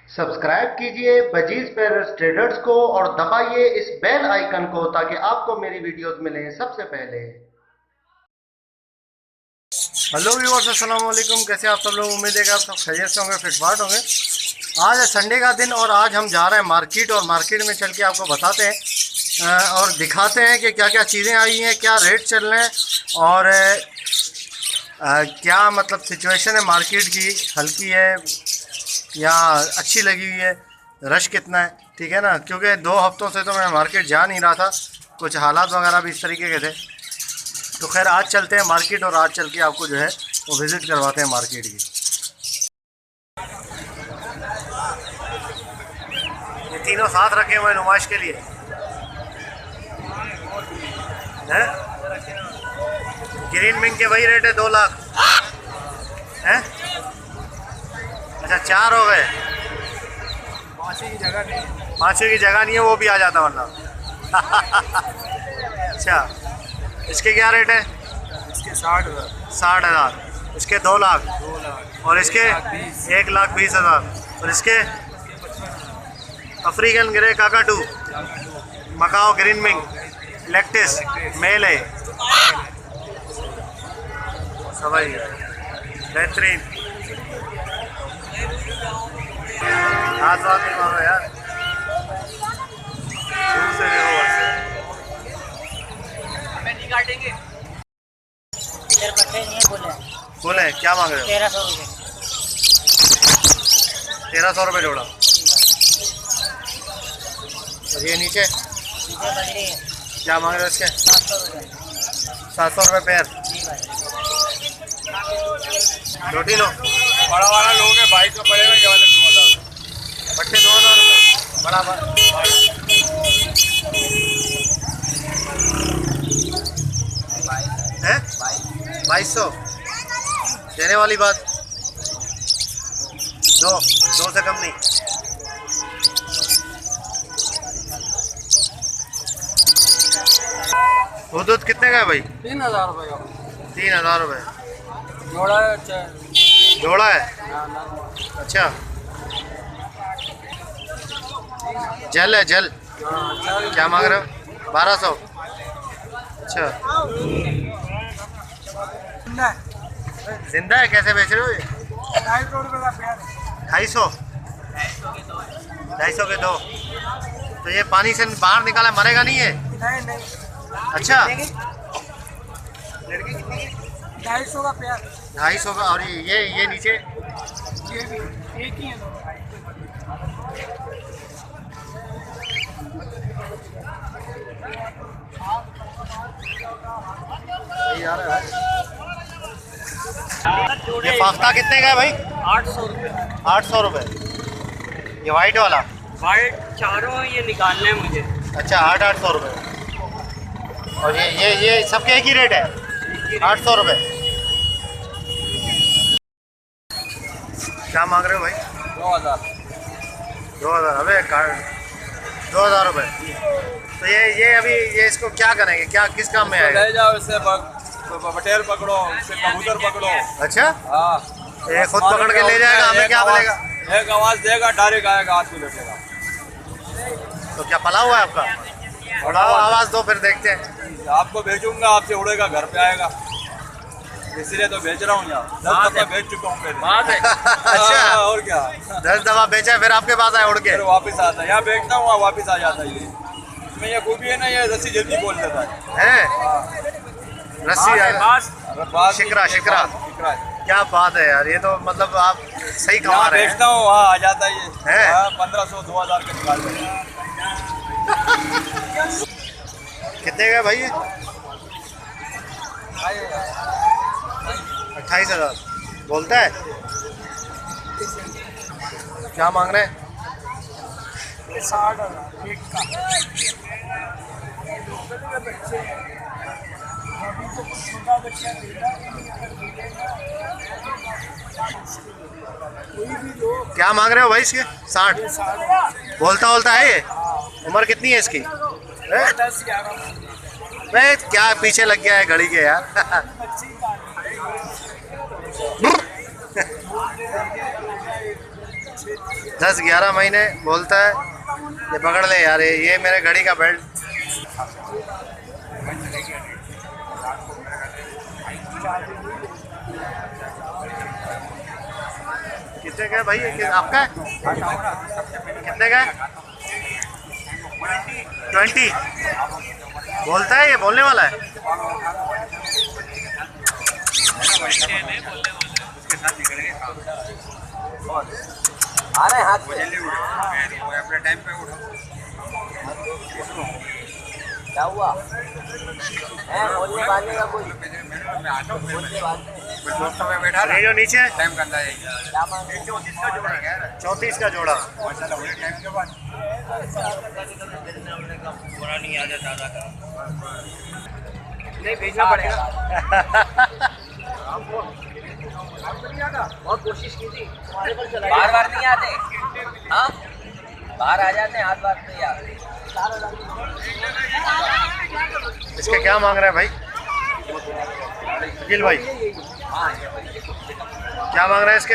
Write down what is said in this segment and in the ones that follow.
Subscribe कीजिए budgies पेरस traders को और दबाइए इस बेल आइकन को ताकि आपको मेरी वीडियोस मिलें सबसे पहले। हेलो व्यूअर्स, अस्सलाम वालेकुम। कैसे आप सब लोग? उम्मीद है कि आप सब खैरियत से होंगे, फिटफाट होंगे। आज है संडे का दिन और आज हम जा रहे हैं मार्केट और मार्केट में चल के आपको बताते हैं और दिखाते हैं कि क्या क्या चीज़ें आई हैं, क्या रेट चल रहे हैं और क्या मतलब सिचुएशन है मार्केट की, हल्की है या अच्छी लगी हुई है, रश कितना है। ठीक है ना, क्योंकि 2 हफ्तों से तो मैं मार्केट जा नहीं रहा था, कुछ हालात वगैरह भी इस तरीके के थे। तो खैर आज चलते हैं मार्केट और आज चल के आपको जो है वो विज़िट करवाते हैं मार्केट की। ये तीनों साथ रखे हुए नुमाइश के लिए हैं। ग्रीन मिंग के वही रेट है, 2 लाख हैं। अच्छा 4 हो गए, 5 की जगह नहीं, 5 की जगह नहीं है, वो भी आ जाता वरना। अच्छा इसके क्या रेट है? इसके 60,000, 60,000, इसके 2 लाख 2 लाख और इसके 1,20,000 और इसके African grey cockatoo macaw green wing लेक्टिस मेल है सभी बेहतरीन। हाथ बात नहीं मारो यार, दूर से देखो बस। हमें नहीं काटेंगे। बोले क्या मांग रहे हो? 1300 रुपये। 1300 रुपये जोड़ा। और ये नीचे क्या मांग रहे हो इसके? 700 रुपये। 700 रुपये पैर। रोटी लो, बड़ा वाला लोगे 2200 पड़ेगा, ये वाले 2000। पट्टे 2000 रुपये बड़ा है। 2200 देने वाली बात, दो से कम नहीं। वो दूध कितने का है भाई? 3000 रुपये का 3000 रुपये जोड़ा है। जोड़ा है। अच्छा जल है, जल क्या मांग रहे हो? 1200। अच्छा जिंदा है, कैसे बेच रहे हो ये? 250 रुपये का प्यार है। 250, 250 के 2। तो ये पानी से बाहर निकाला, मरेगा नहीं है? नहीं, अच्छा 250 का प्यार। 250 का। और ये नीचे ये भी एक ही है। ये फाख्ता कितने का है भाई? 800 रुपये। 800 रुपये। ये वाइट वाला? वाइट चारों ये निकालने हैं मुझे। अच्छा 800 रुपये। और ये सबके एक ही रेट है, 800 रुपये। क्या मांग रहे हो भाई? 2000। 2000? अबे 2000 रुपये। तो ये अभी ये इसको क्या करेंगे, क्या किस काम में आएगा? ले जाओ इससे, बटेर पकड़ो, इससे कबूतर पकड़ो। अच्छा हाँ, ये खुद पकड़ के ले जाएगा, हमें क्या बोलेगा? एक आवाज देगा, डायरेक्ट आएगा, हाथ में बैठेगा। तो क्या पला हुआ है आपका? उड़ाओ, आवाज़ दो फिर देखते हैं। आपको भेजूंगा, आपसे उड़ेगा, घर पे आएगा, इसीलिए तो भेज रहा हूँ। यहाँ 10 दफा भेज चुका हूँ पहले। अच्छा और क्या, 10 दफा बेचा फिर आपके पास आया उड़ के? फिर वापस आता है। यहाँ भेजता हूँ, वहाँ वापस आ जाता है। ये इसमें ये खूबी है ना, ये रस्सी जल्दी बोल देता है। रस्सी शिकरा शिकरा क्या बात है यार, ये तो मतलब आप सही कमा रहे हैं। भेजता हूँ, वहाँ आ जाता है है? ये 1500 2000 के निकाल देगा। कितने का भाई ये? 28,000 बोलता है। क्या मांग रहे हैं? 60,000 एक का। क्या मांग रहे हो भाई इसके? 60 बोलता है ये? उम्र कितनी है इसकी? 10-11। मैं क्या पीछे लग गया है घड़ी के यार। 10-11 महीने बोलता है। ये पकड़ ले यार, ये मेरे घड़ी का बेल्ट। कितने का है भाई ये? आपका है? कितने का है? 20 बोलता है, ये बोलने वाला है। आ रहे हाथ पे अपने टाइम पे उठो। क्या हुआ है? बोलने वाले का कोई बोलने वाले दोस्तों में बैठा ये जो नीचे है, टाइम करता है। क्या मांगे? 34 का जोड़ा। माशाल्लाह वही टाइम के बाद पुरानी यादें ताज़ा करो। नहीं भेजना पड़ेगा। बहुत कोशिश की थी, बार बार नहीं आते। हाँ बाहर आ जाते हैं, हाथ बार नहीं आते। इसके क्या मांग रहे हैं भाई अखिल भाई? हाँ क्या मांग रहे हैं इसके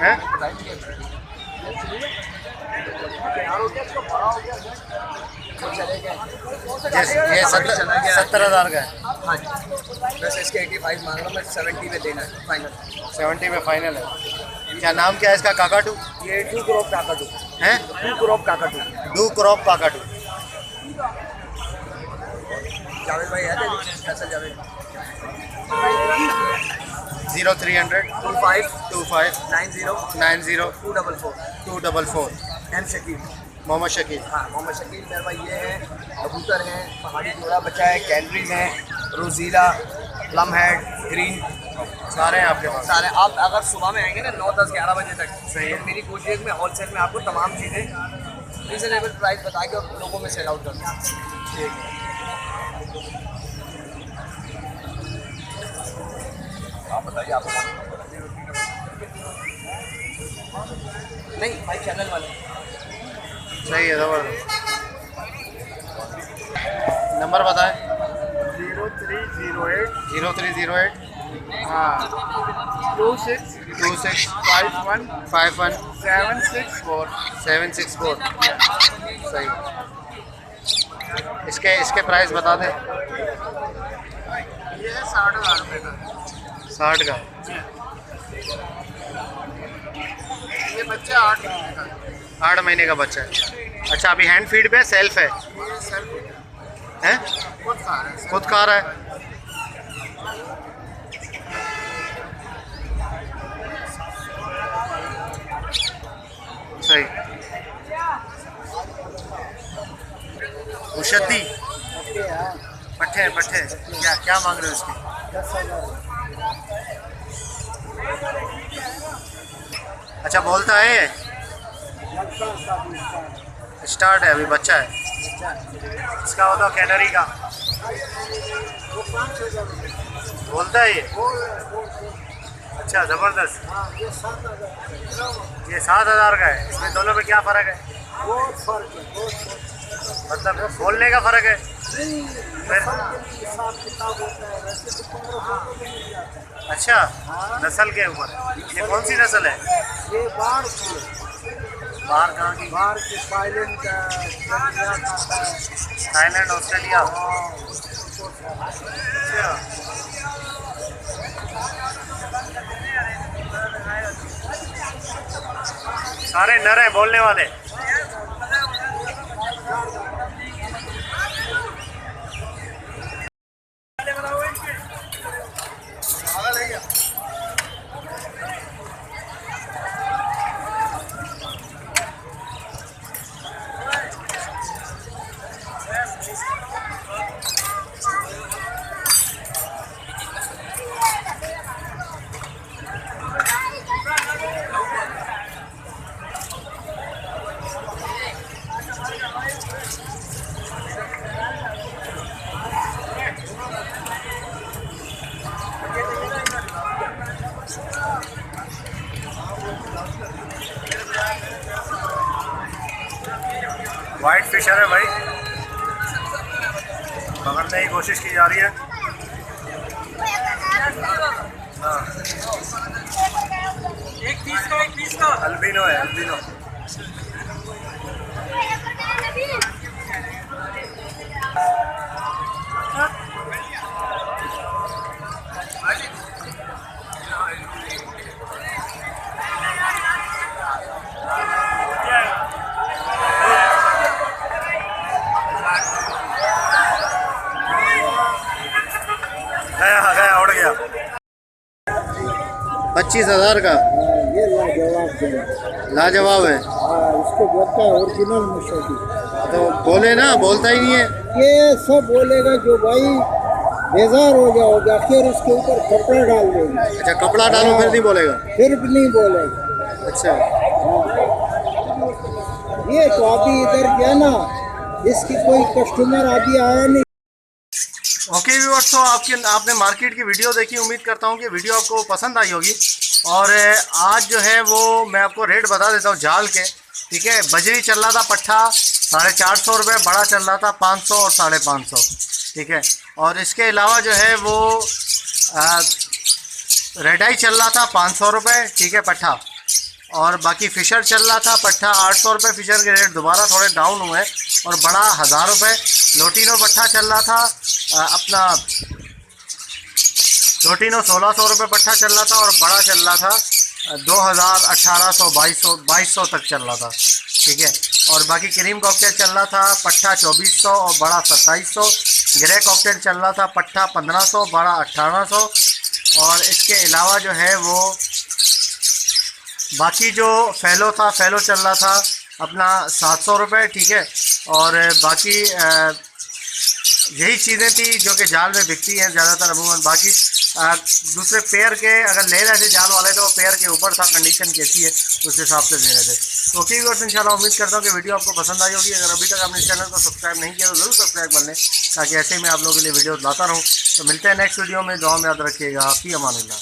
हैं? ये 70,000 का है। हाँ जी, वैसे इसके 85 मांग रहा हूँ मैं, 70 में देना है फाइनल। 70 में फाइनल है। क्या नाम क्या है इसका? काकाटू ये 2 क्रॉप काकाटू है? 2 crop cockatoo. Two crop cockatoo. Javed भाई है कैसे? जावेद 0300 25 90 90 244 244। एम शकील। मोहम्मद शकील। हाँ मोहम्मद शकील मेरे भाई। ये है कबूतर हैं, पहाड़ी जोड़ा बचा है, कैनरीज हैं, रोजीला, प्लम हेड, ग्रीन, सारे हैं आपके पास? सारे। आप अगर सुबह में आएंगे ना 9, 10, 11 बजे तक, सही है। मेरी कोशिश है कि मैं होलसेल में आपको तमाम चीज़ें रीजनेबल प्राइस बता के लोगों में सेल आउट कर दूँ। ठीक है। आप बताइए आप नहीं भाई चैनल वाले सही है, जबरदस्त। नंबर बताएं। 0308 हाँ 26 26 51 51 764। 764। सही। इसके प्राइस बता दें। ये है 60,000 रुपये का। 60 का। ये बच्चा 8 महीने का 8 महीने का बच्चा है। अच्छा, अभी हैंड फीड पे सेल्फ है? ये सर हैं? खुद खा रहा है। खुद खा रहा है। सही। उशद्दी पट्ठे पट्ठे क्या क्या मांग रहे हो इसके? 10,000। अच्छा, बोलता है ये? स्टार्ट है, अभी बच्चा है। इसका होता कैनरी का। बोलता है ये? अच्छा, ज़बरदस्त। ये 7,000 का है। इसमें दोनों में क्या फ़र्क है? मतलब बोलने का फ़र्क है? फिर अच्छा, नस्ल के ऊपर। ये कौन सी नस्ल है? ये बाढ़ बाहर कहाँ की? के थाईलैंड का, थाईलैंड, ऑस्ट्रेलिया। अच्छा। सारे नर हैं बोलने वाले। वाइट फिशर है भाई, पकड़ने की कोशिश की जा रही है। हाँ, एक 30 का, एक 20 अल्बिनो है, अल्बिनो। गया उड़ गया। 25,000 का ये लाजवाब है। लाजवाब है। हाँ, इसको बोलता है ओरिजिनल मुशहदी। तो बोले ना, बोलता ही नहीं है। ये सब बोलेगा जो भाई बेजार हो जाओगे, फिर उसके ऊपर कपड़ा डाल देंगे। अच्छा, कपड़ा डालो फिर नहीं बोलेगा। फिर भी नहीं बोलेगा। अच्छा, ये तो अभी इधर गया ना, इसकी कोई कस्टमर अभी आया नहीं। ओके व्यूअर्स, तो आपने मार्केट की वीडियो देखी, उम्मीद करता हूँ कि वीडियो आपको पसंद आई होगी। और आज जो है वो मैं आपको रेट बता देता हूँ जाल के। ठीक है, बजरी चल रहा था पट्ठा 450 रुपये, बड़ा चल रहा था 500 और 550। ठीक है, और इसके अलावा जो है वो रेड आई चल रहा था 500 रुपये। ठीक है, पट्ठा। और बाकी फ़िशर चल रहा था पट्ठा 800 रुपये। फ़िशर के रेट दोबारा थोड़े डाउन हुए। और बड़ा 1000 रुपये। लोटिनो पट्ठा चल रहा था अपना, लोटिनो 1600 रुपये पट्ठा चल रहा था। और बड़ा चल रहा था 2000, 1800, 2200 तक चल रहा था। ठीक है, और बाकी क्रीम कॉकटेल चल रहा था पट्ठा 2400 और बड़ा 2700। ग्रे कॉकटेल चल रहा था पट्ठा 1500, बड़ा 1800। और इसके अलावा जो है वो बाकी जो फैलो था, फैलो चल रहा था अपना 700 रुपये। ठीक है, और बाकी यही चीज़ें थी जो कि जाल में बिकती हैं ज़्यादातर अमूमन। बाकी दूसरे पेयर के अगर ले रहे थे जाल वाले, तो वो पेयर के ऊपर था, कंडीशन कैसी है उस हिसाब से दे रहे थे। तो ठीक है, इंशाल्लाह उम्मीद करता हूँ कि वीडियो आपको पसंद आई होगी। अगर अभी तक आपने चैनल को सब्सक्राइब नहीं किया तो ज़रूर सब्सक्राइब कर लें, ताकि ऐसे ही मैं आप लोगों के लिए वीडियो लाता रहूँ। तो मिलते हैं नेक्स्ट वीडियो में। दुआ में याद रखिएगा। फ़ी अमान अल्लाह।